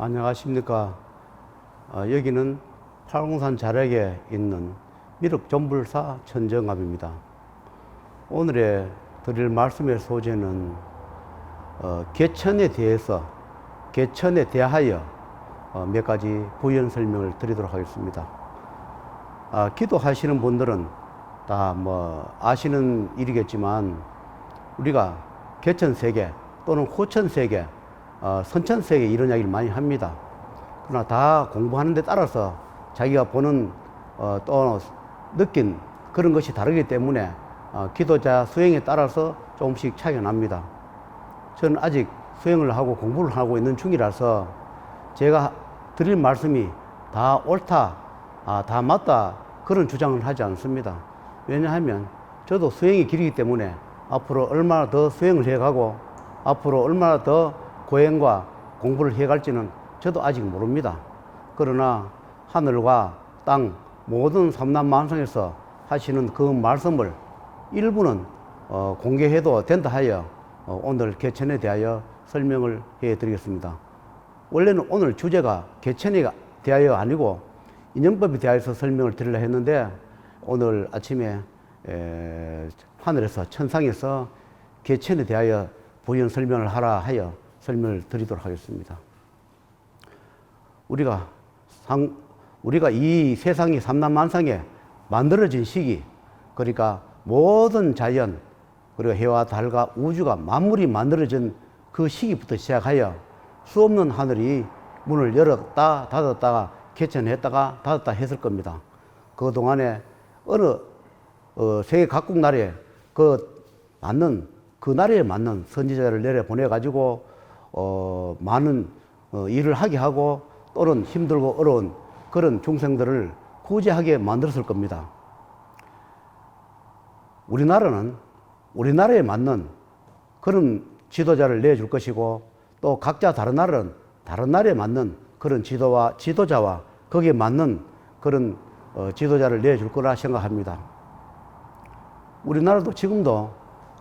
안녕하십니까. 여기는 팔공산 자락에 있는 미륵존불사 천정암입니다. 오늘의 드릴 말씀의 소재는 개천에 대하여 몇 가지 부연 설명을 드리도록 하겠습니다. 기도하시는 분들은 다 아시는 일이겠지만, 우리가 개천세계 또는 호천세계, 선천세계 이런 이야기를 많이 합니다. 그러나 다 공부하는 데 따라서 자기가 보는 또 느낀 그런 것이 다르기 때문에 기도자 수행에 따라서 조금씩 차이가 납니다. 저는 아직 수행을 하고 공부를 하고 있는 중이라서 제가 드릴 말씀이 다 옳다, 다 맞다 그런 주장을 하지 않습니다. 왜냐하면 저도 수행의 길이기 때문에 앞으로 얼마나 더 수행을 해가고 앞으로 얼마나 더 고행과 공부를 해갈지는 저도 아직 모릅니다. 그러나 하늘과 땅 모든 삼란만상에서 하시는 그 말씀을 일부는 공개해도 된다 하여 오늘 개천에 대하여 설명을 해 드리겠습니다. 원래는 오늘 주제가 개천에 대하여 아니고 인연법에 대하여서 설명을 드리려 했는데, 오늘 아침에 하늘에서 천상에서 개천에 대하여 부연 설명을 하라 하여 설명을 드리도록 하겠습니다. 우리가 이 세상이 삼란만상에 만들어진 시기, 그러니까 모든 자연, 그리고 해와 달과 우주가 만물이 만들어진 그 시기부터 시작하여 수없는 하늘이 문을 열었다 닫았다가 개천했다가 닫았다 했을 겁니다. 그 동안에 어느 세계 각국 나라에 그 나라에 맞는 선지자를 내려 보내 가지고 많은 일을 하게 하고 또는 힘들고 어려운 그런 중생들을 구제하게 만들었을 겁니다. 우리나라는 우리나라에 맞는 그런 지도자를 내줄 것이고, 또 각자 다른 나라는 다른 나라에 맞는 그런 지도자와 거기에 맞는 그런 지도자를 내줄 거라 생각합니다. 우리나라도 지금도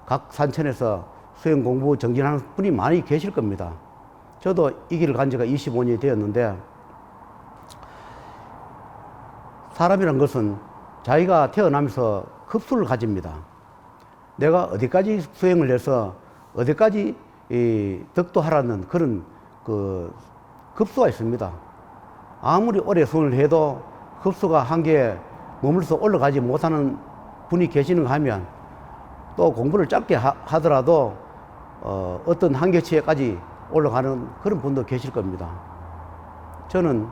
각 산천에서 수행 공부 정진하는 분이 많이 계실 겁니다. 저도 이 길을 간 지가 25년이 되었는데, 사람이란 것은 자기가 태어나면서 급수를 가집니다. 내가 어디까지 수행을 해서 어디까지 덕도하라는 그런 급수가 있습니다. 아무리 오래 수행을 해도 급수가 한계에 머물러서 올라가지 못하는 분이 계시는가 하면, 또 공부를 짧게 하더라도 어떤 한계치에까지 올라가는 그런 분도 계실 겁니다. 저는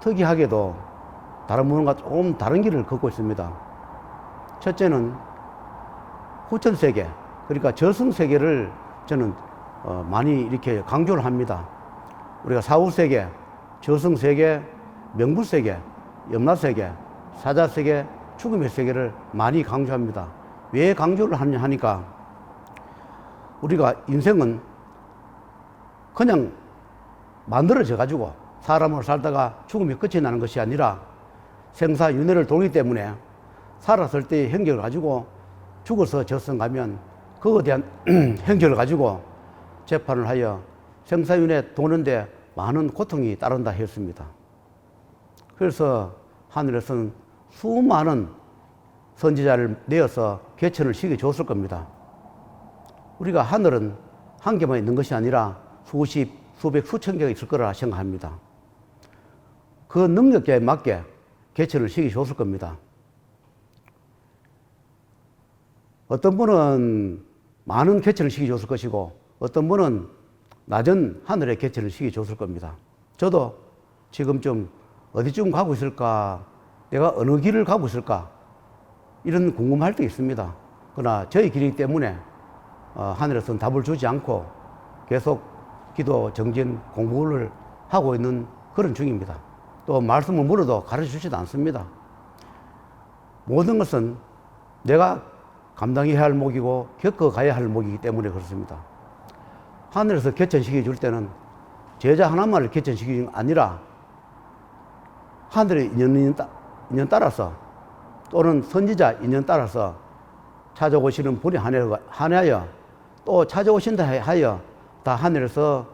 특이하게도 다른 분과 조금 다른 길을 걷고 있습니다. 첫째는 후천세계, 그러니까 저승세계를 저는 많이 이렇게 강조를 합니다. 우리가 사후세계, 저승세계, 명불세계, 염라세계, 사자세계, 죽음의 세계를 많이 강조합니다. 왜 강조를 하느냐 하니까, 우리가 인생은 그냥 만들어져 가지고 사람으로 살다가 죽음이 끝이 나는 것이 아니라 생사윤회를 돌기 때문에 살았을 때의 행적을 가지고 죽어서 저승 가면 그거에 대한 행적을 가지고 재판을 하여 생사윤회 도는데 많은 고통이 따른다 했습니다. 그래서 하늘에서는 수많은 선지자를 내어서 개천을 시켜줬을 겁니다. 우리가 하늘은 한 개만 있는 것이 아니라 수십, 수백, 수천 개가 있을 거라 생각합니다. 그 능력에 맞게 개천을 시켜줬을 겁니다. 어떤 분은 많은 개천을 시켜줬을 것이고, 어떤 분은 낮은 하늘의 개천을 시켜줬을 겁니다. 저도 지금쯤 어디쯤 가고 있을까, 내가 어느 길을 가고 있을까, 이런 궁금할 때 있습니다. 그러나 저희 길이기 때문에 하늘에서는 답을 주지 않고 계속 기도, 정진, 공부를 하고 있는 그런 중입니다. 또 말씀을 물어도 가르쳐 주지도 않습니다. 모든 것은 내가 감당해야 할 목이고 겪어가야 할 목이기 때문에 그렇습니다. 하늘에서 개천시켜 줄 때는 제자 하나만을 개천시키는 게 아니라 하늘의 인연 따라서 또는 선지자 인연 따라서 찾아오시는 분이 한하여 또 찾아오신다 하여 다 하늘에서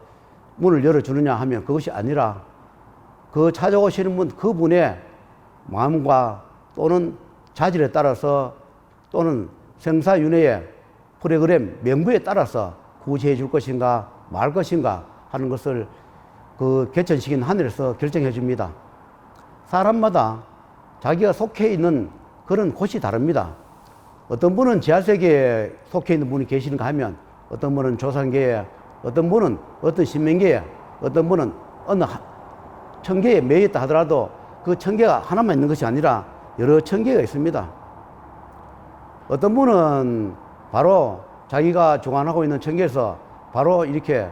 문을 열어주느냐 하면 그것이 아니라 그 찾아오시는 분, 그분의 마음과 또는 자질에 따라서 또는 생사윤회의 프로그램 명부에 따라서 구제해 줄 것인가 말 것인가 하는 것을 그 개천식인 하늘에서 결정해 줍니다. 사람마다 자기가 속해 있는 그런 곳이 다릅니다. 어떤 분은 지하세계에 속해 있는 분이 계시는가 하면 어떤 분은 조상계에, 어떤 분은 어떤 신명계에, 어떤 분은 어느 천계에 매여 있다 하더라도 그 천계가 하나만 있는 것이 아니라 여러 천계가 있습니다. 어떤 분은 바로 자기가 주관하고 있는 천계에서 바로 이렇게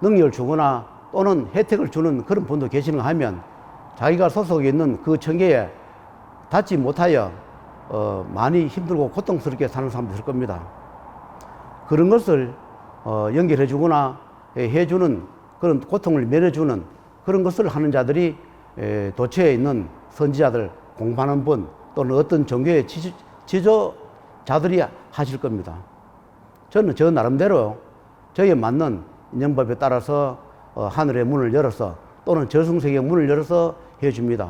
능력을 주거나 또는 혜택을 주는 그런 분도 계시는가 하면 자기가 소속에 있는 그 천계에 닿지 못하여 많이 힘들고 고통스럽게 사는 사람도 있을 겁니다. 그런 것을 연결해 주거나 해주는 그런 고통을 면해주는 그런 것을 하는 자들이 도처에 있는 선지자들, 공부하는 분 또는 어떤 종교의 지도자들이 하실 겁니다. 저는 저 나름대로 저에 맞는 인연법에 따라서 하늘의 문을 열어서 또는 저승세계의 문을 열어서 해줍니다.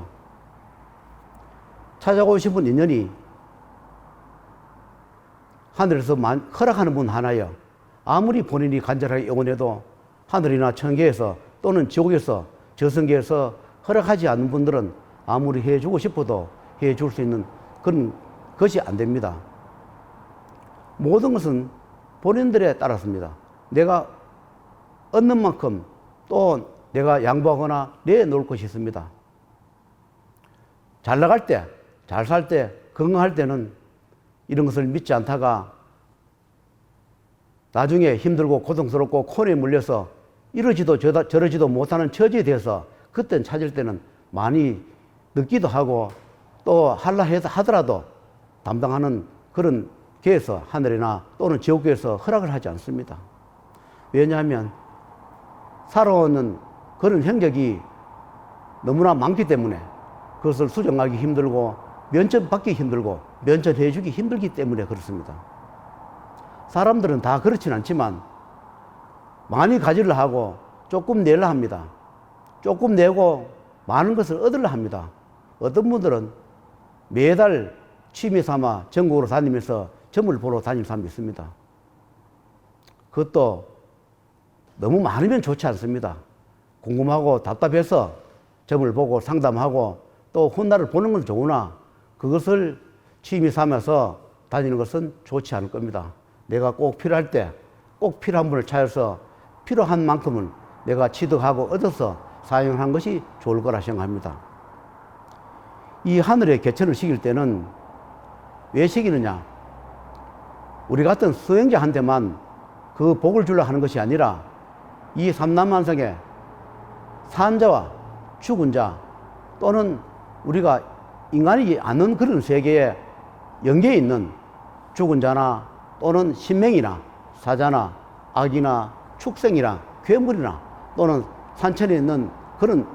찾아오신 분 인연이 하늘에서 허락하는 분 하나여 아무리 본인이 간절하게 영원해도 하늘이나 천계에서 또는 지옥에서 저승계에서 허락하지 않는 분들은 아무리 해주고 싶어도 해줄 수 있는 그런 것이 안 됩니다. 모든 것은 본인들에 따랐습니다. 내가 얻는 만큼 또 내가 양보하거나 내놓을 것이 있습니다. 잘 나갈 때, 잘 살 때, 건강할 때는 이런 것을 믿지 않다가 나중에 힘들고 고통스럽고 코너에 물려서 이러지도 저러지도 못하는 처지에 대해서 그땐 찾을 때는 많이 늦기도 하고 또 할라 하더라도 담당하는 그런 계에서 하늘이나 또는 지옥계에서 허락을 하지 않습니다. 왜냐하면 살아오는 그런 행적이 너무나 많기 때문에 그것을 수정하기 힘들고 면전받기 힘들고 면전해주기 힘들기 때문에 그렇습니다. 사람들은 다 그렇진 않지만 많이 가지려 하고 조금 내려 합니다. 조금 내고 많은 것을 얻으려 합니다. 어떤 분들은 매달 취미 삼아 전국으로 다니면서 점을 보러 다니는 사람이 있습니다. 그것도 너무 많으면 좋지 않습니다. 궁금하고 답답해서 점을 보고 상담하고 또 훗날을 보는 건 좋으나 그것을 취미 삼아서 다니는 것은 좋지 않을 겁니다. 내가 꼭 필요할 때 꼭 필요한 분을 찾아서 필요한 만큼은 내가 취득하고 얻어서 사용한 것이 좋을 거라 생각합니다. 이 하늘의 개천을 시킬 때는 왜 시키느냐? 우리 같은 수행자한테만 그 복을 주려 하는 것이 아니라 이 삼남만상에 산자와 죽은 자 또는 우리가 인간이 아는 그런 세계에 연계해 있는 죽은 자나 또는 신명이나 사자나 악이나 축생이나 괴물이나 또는 산천에 있는 그런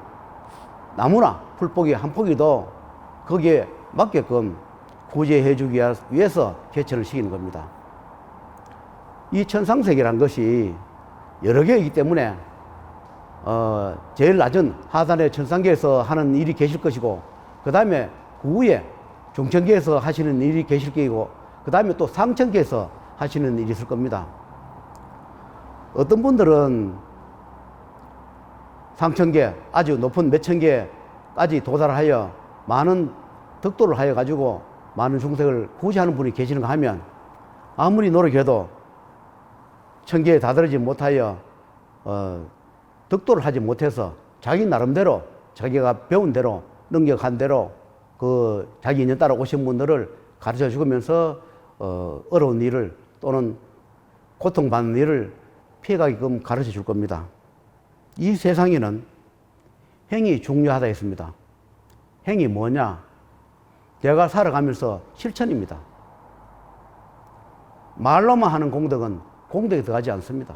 나무나 풀포기 한 포기도 거기에 맞게끔 구제해 주기 위해서 개천을 시키는 겁니다. 이 천상세계란 것이 여러 개이기 때문에 제일 낮은 하단의 천상계에서 하는 일이 계실 것이고 그 다음에 그 위에 중천계에서 하시는 일이 계실 것이고 그 다음에 또 상천계에서 하시는 일이 있을 겁니다. 어떤 분들은 상천계 아주 높은 몇 천계까지 도달하여 많은 덕도를 하여 가지고 많은 중생을 구제하는 분이 계시는가 하면 아무리 노력해도 천계에 다다르지 못하여 덕도를 하지 못해서 자기 나름대로 자기가 배운 대로 능력한 대로 그 자기 인연 따라 오신 분들을 가르쳐 주면서 어려운 일을 또는 고통받는 일을 피해가게끔 가르쳐 줄 겁니다. 이 세상에는 행이 중요하다 했습니다. 행이 뭐냐? 내가 살아가면서 실천입니다. 말로만 하는 공덕은 공덕에 들어가지 않습니다.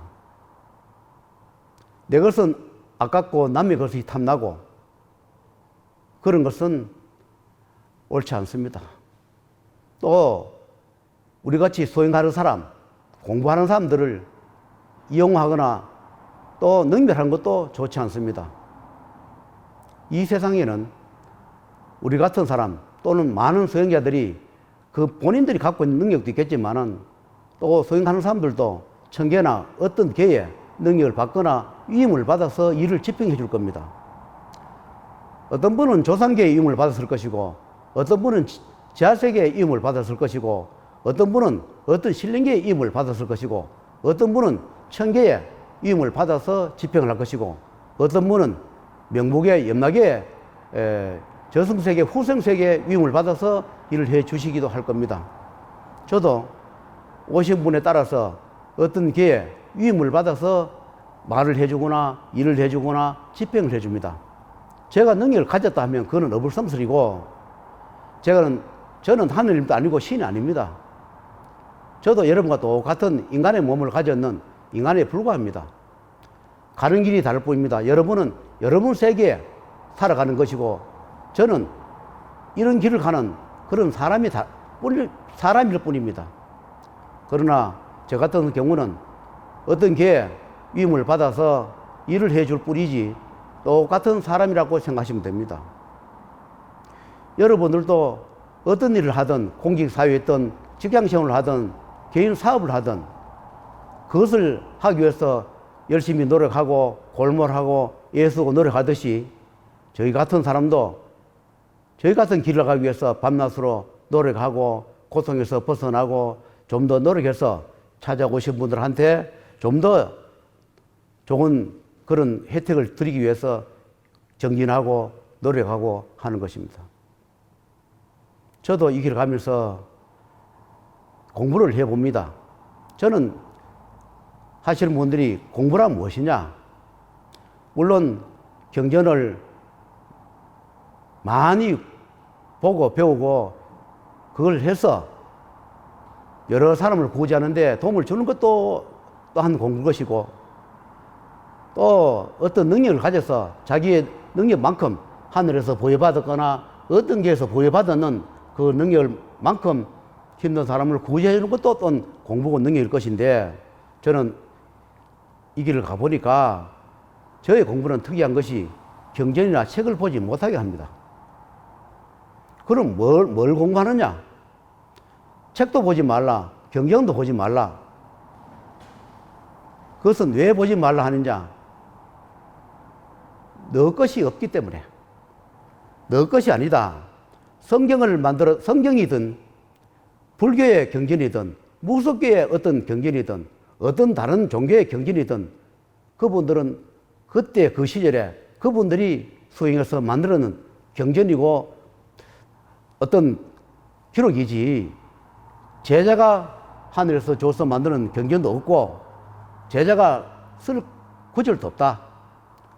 내 것은 아깝고 남의 것이 탐나고 그런 것은 옳지 않습니다. 또 우리같이 소행하는 사람, 공부하는 사람들을 이용하거나 또 능멸하는 것도 좋지 않습니다. 이 세상에는 우리 같은 사람 또는 많은 수행자들이 그 본인들이 갖고 있는 능력도 있겠지만은 또 수행하는 사람들도 천계나 어떤 계에 능력을 받거나 위임을 받아서 일을 집행해 줄 겁니다. 어떤 분은 조상계의 위임을 받았을 것이고, 어떤 분은 지하세계의 위임을 받았을 것이고, 어떤 분은 어떤 신령계의 위임을 받았을 것이고, 어떤 분은 천계의 위임을 받아서 집행을 할 것이고, 어떤 분은 명목의 염라계의 저승세계, 후생세계의 위임을 받아서 일을 해 주시기도 할 겁니다. 저도 오신 분에 따라서 어떤 계에 위임을 받아서 말을 해주거나 일을 해주거나 집행을 해줍니다. 제가 능력을 가졌다 하면 그거는 어불성설이고, 저는 하느님도 아니고 신이 아닙니다. 저도 여러분과 똑같은 인간의 몸을 가졌는 인간에 불과합니다. 가는 길이 다를 뿐입니다. 여러분은 여러분 세계에 살아가는 것이고, 저는 이런 길을 가는 그런 사람일 뿐입니다. 그러나 저 같은 경우는 어떤 계에 위임을 받아서 일을 해줄 뿐이지 똑같은 사람이라고 생각하시면 됩니다. 여러분들도 어떤 일을 하든, 공직사회에 있든, 직장생활을 하든, 개인 사업을 하든, 그것을 하기 위해서 열심히 노력하고 골몰하고 애쓰고 노력하듯이 저희 같은 사람도 저희 같은 길을 가기 위해서 밤낮으로 노력하고 고통에서 벗어나고 좀 더 노력해서 찾아오신 분들한테 좀 더 좋은 그런 혜택을 드리기 위해서 정진하고 노력하고 하는 것입니다. 저도 이 길을 가면서 공부를 해봅니다. 저는 하시는 분들이 공부란 무엇이냐? 물론 경전을 많이 보고 배우고 그걸 해서 여러 사람을 구제하는데 도움을 주는 것도 또한 공부인 것이고, 또 어떤 능력을 가져서 자기의 능력만큼 하늘에서 부여받았거나 어떤 계에서 부여받았는 그 능력만큼 힘든 사람을 구제해 주는 것도 어떤 공부고 능력일 것인데, 저는 이 길을 가보니까 저의 공부는 특이한 것이 경전이나 책을 보지 못하게 합니다. 그럼 뭘 공부하느냐? 책도 보지 말라, 경전도 보지 말라. 그것은 왜 보지 말라 하느냐? 너 것이 없기 때문에. 너 것이 아니다. 성경이든 불교의 경전이든 무속교의 어떤 경전이든 어떤 다른 종교의 경전이든 그분들은 그때 그 시절에 그분들이 수행해서 만들어낸 경전이고 어떤 기록이지, 제자가 하늘에서 줘서 만드는 경전도 없고 제자가 쓸 구절도 없다.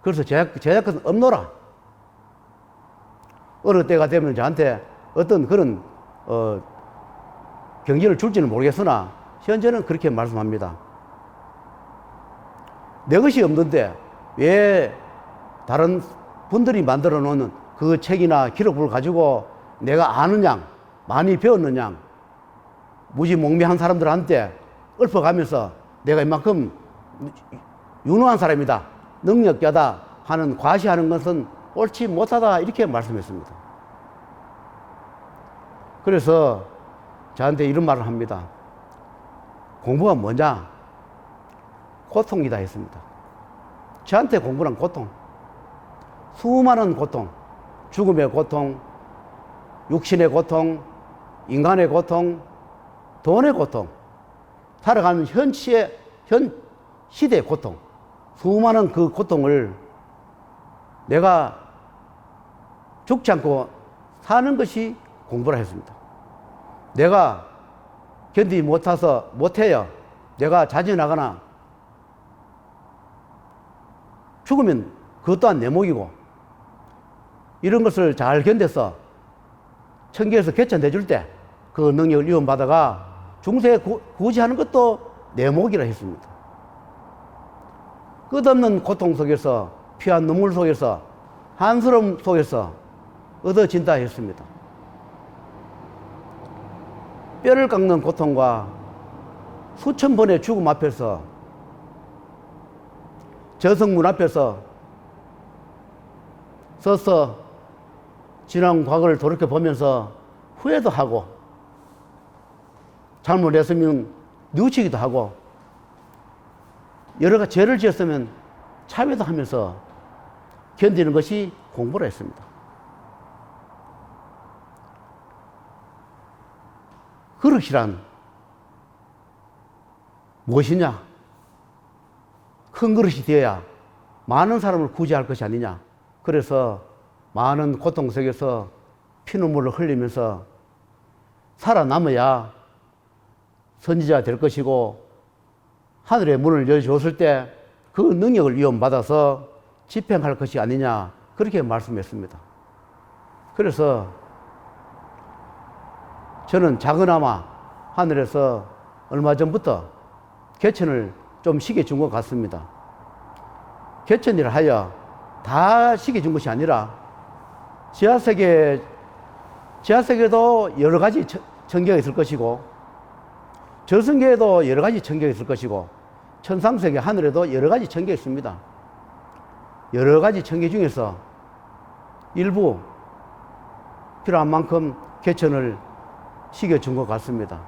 그래서 제자 것은 없노라. 어느 때가 되면 저한테 어떤 그런 경전을 줄지는 모르겠으나 현재는 그렇게 말씀합니다. 내 것이 없는데 왜 다른 분들이 만들어 놓는 그 책이나 기록을 가지고 내가 아는 양, 많이 배웠는 양, 무지몽매한 사람들한테 읊어가면서 내가 이만큼 유능한 사람이다, 능력자다 하는 과시하는 것은 옳지 못하다, 이렇게 말씀했습니다. 그래서 저한테 이런 말을 합니다. 공부가 뭐냐? 고통이다 했습니다. 저한테 공부란 고통, 수많은 고통, 죽음의 고통, 육신의 고통, 인간의 고통, 돈의 고통, 살아가는 현 시대의 고통, 수많은 그 고통을 내가 죽지 않고 사는 것이 공부라 했습니다. 내가 견디지 못해요. 내가 자진하거나 죽으면 그것 또한 내 몫이고, 이런 것을 잘 견뎌서 천계에서 개천해줄 때 그 능력을 이원받아가 중세에 구제하는 것도 내 몫이라 했습니다. 끝없는 고통 속에서, 피와 눈물 속에서, 한스러움 속에서 얻어진다 했습니다. 뼈를 깎는 고통과 수천 번의 죽음 앞에서 저성문 앞에서 서서 지난 과거를 돌이켜보면서 후회도 하고 잘못했으면 뉘우치기도 하고 여러 가지 죄를 지었으면 참회도 하면서 견디는 것이 공부를 했습니다. 그릇이란 무엇이냐? 큰 그릇이 되어야 많은 사람을 구제할 것이 아니냐? 그래서 많은 고통 속에서 피눈물을 흘리면서 살아남아야 선지자가 될 것이고 하늘의 문을 열어줬을 때 그 능력을 이용받아서 집행할 것이 아니냐 그렇게 말씀했습니다. 그래서 저는 작은아마 하늘에서 얼마 전부터 개천을 좀 쉬게 준 것 같습니다. 개천이라 하여 다 쉬게 준 것이 아니라 지하세계도 여러 가지 청계가 있을 것이고 저승계에도 여러 가지 청계가 있을 것이고 천상세계 하늘에도 여러 가지 청계가 있습니다. 여러 가지 청계 중에서 일부 필요한 만큼 개천을 쉬게 준 것 같습니다.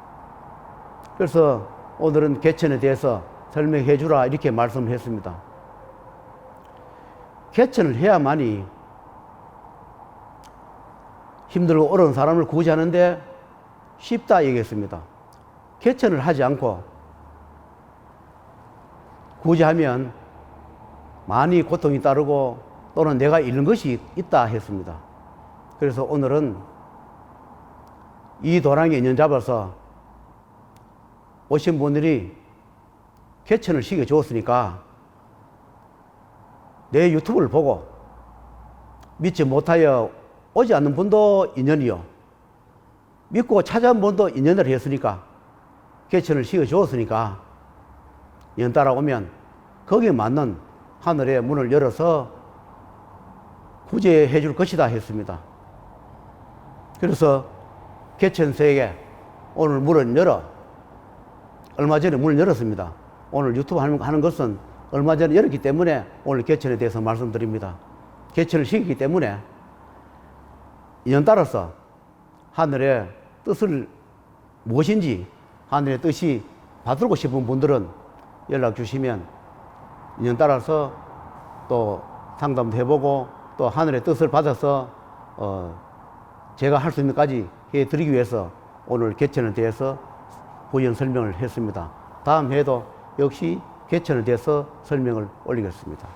그래서 오늘은 개천에 대해서 설명해 주라 이렇게 말씀했습니다. 개천을 해야만이 힘들고 어려운 사람을 구제하는데 쉽다 얘기했습니다. 개천을 하지 않고 구제하면 많이 고통이 따르고 또는 내가 잃는 것이 있다 했습니다. 그래서 오늘은 이 도랑에 인연 잡아서 오신 분들이 개천을 쉬게 주었으니까 내 유튜브를 보고 믿지 못하여 오지 않는 분도 인연이요, 믿고 찾아온 분도 인연을 했으니까 개천을 쉬게 주었으니까 연따라 오면 거기에 맞는 하늘의 문을 열어서 구제해 줄 것이다 했습니다. 그래서 개천세계 오늘 문을 열어 얼마 전에 문을 열었습니다. 오늘 유튜브 하는 것은 얼마 전에 열었기 때문에 오늘 개천에 대해서 말씀드립니다. 개천을 시켰기 때문에 인연 따라서 하늘의 뜻을 무엇인지 하늘의 뜻이 받들고 싶은 분들은 연락 주시면 인연 따라서 또 상담도 해보고 또 하늘의 뜻을 받아서 제가 할 수 있는 것까지 해드리기 위해서 오늘 개천에 대해서 부연 설명을 했습니다. 다음 해에도 역시 개천에 대해서 설명을 올리겠습니다.